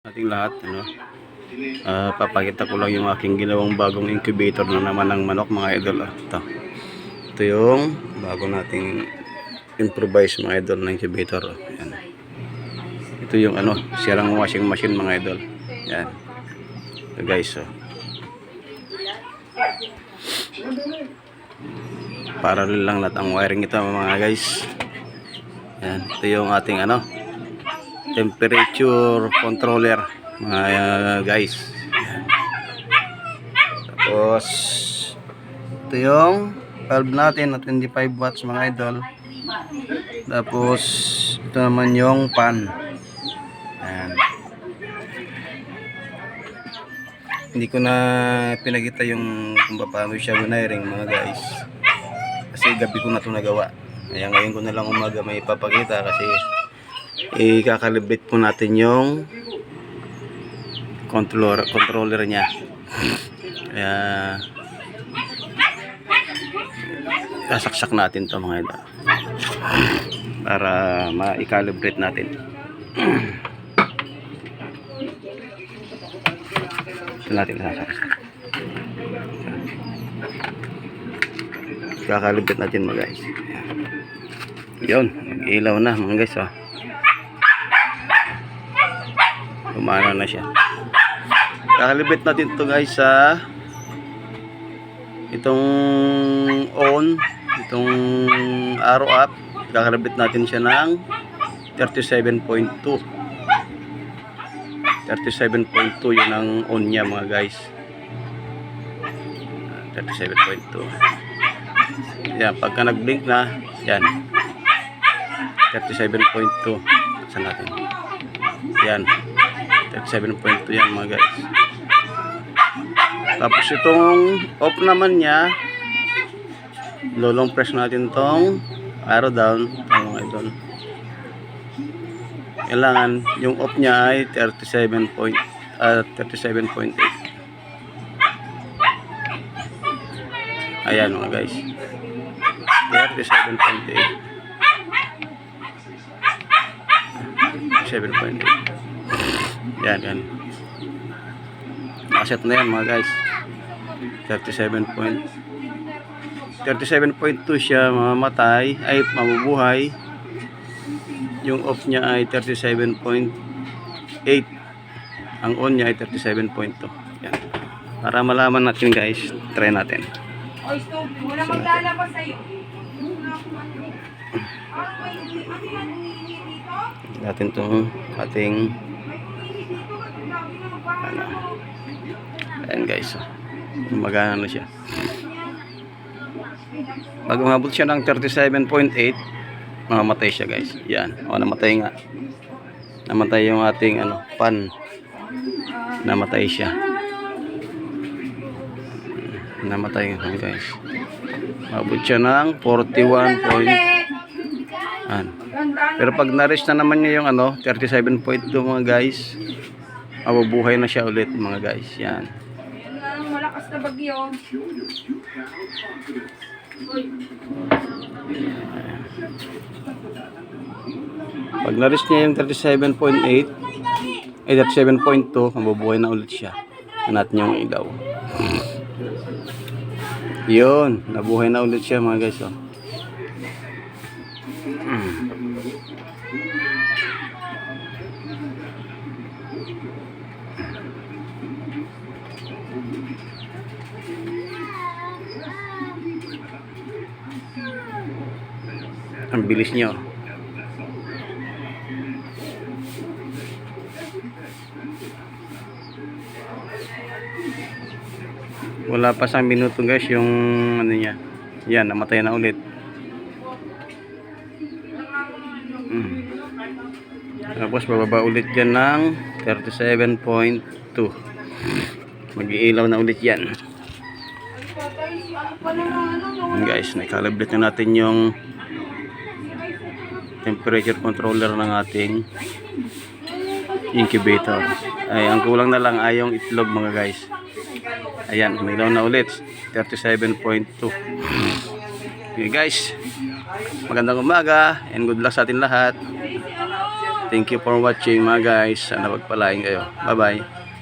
Ating lahat, papakita ko lang yung aking ginawang bagong incubator na naman ng manok, mga idol. Ito yung bago nating improvise, mga idol, na incubator. Yan. Ito yung sirang washing machine, mga idol. Yan. Ito guys, parallel lang lahat ang wiring ito, mga guys. Yan. Ito yung ating temperature controller, mga guys. Yan. Tapos ito yung valve natin na 25 watts, mga idol. Tapos ito naman yung pan. Yan. Hindi ko na pinakita yung kung paano siya wiring, mga guys, kasi gabi ko na ito nagawa. Kaya ngayon ko na lang umaga may ipapakita, kasi ikakalibrate po natin yung controller niya. Kaya sasaksak natin to, mga idol, para ma-calibrate natin. Kakalibrate natin, mga guys. Yun, ilaw na, mga guys. Gumana na siya. Kakalibrate natin ito, guys, sa itong on, itong arrow up. Kakalibrate natin siya ng 37.2. 37.2 yun ang on niya, mga guys. 37.2. Yan, pagka nag-blink na, yan, 37.2. Saan natin? Yan, 37.2 yan, mga guys. Tapos itong off naman niya, lolong press natin tong arrow down, mga idol. Kailangan yung off niya ay 37.8. Ayan, mga guys, 37.8. 7.8. Yan. Nakaset na yan, mga guys. 37.2 siya mamamatay, ay mabubuhay. Yung off niya ay 37.8. Ang on niya ay 37.2. Yan. Para malaman natin, guys, try natin. Oy, stop. Wala maglalabas sa'yo. Natin itong ating ayan, guys. Magana na siya. Pag umabot siya ng 37.8, mamamatay siya, guys. Yan. Namatay nga. Namatay yung ating pan. Namatay siya. Namatay nga, guys. Umabot siya ng 41. Pero pag na-reach na naman niya yung 37.2, mga guys, mabubuhay na siya ulit, mga guys. Yan. Malakas na bagyo. Pag na-reach niya yung 37.8, ay 37.2, mabubuhay na ulit siya. Natin yung ilaw. Yun, nabuhay na ulit siya, mga guys. Ang bilis niya. Wala pa sa minuto, guys, yung niya. Yan, namatay na ulit. Tapos bababa ulit dyan ng 37.2. Mag-iilaw na ulit yan. Guys, na-calibrate na natin yung temperature controller ng ating incubator. Ay, ang kulang na lang ay yung itlog, mga guys. Ayan, umilaw na ulit, 37.2. Okay, guys, magandang umaga and good luck sa atin lahat. Thank you for watching mga guys. Sana pagpalain kayo. Bye-bye.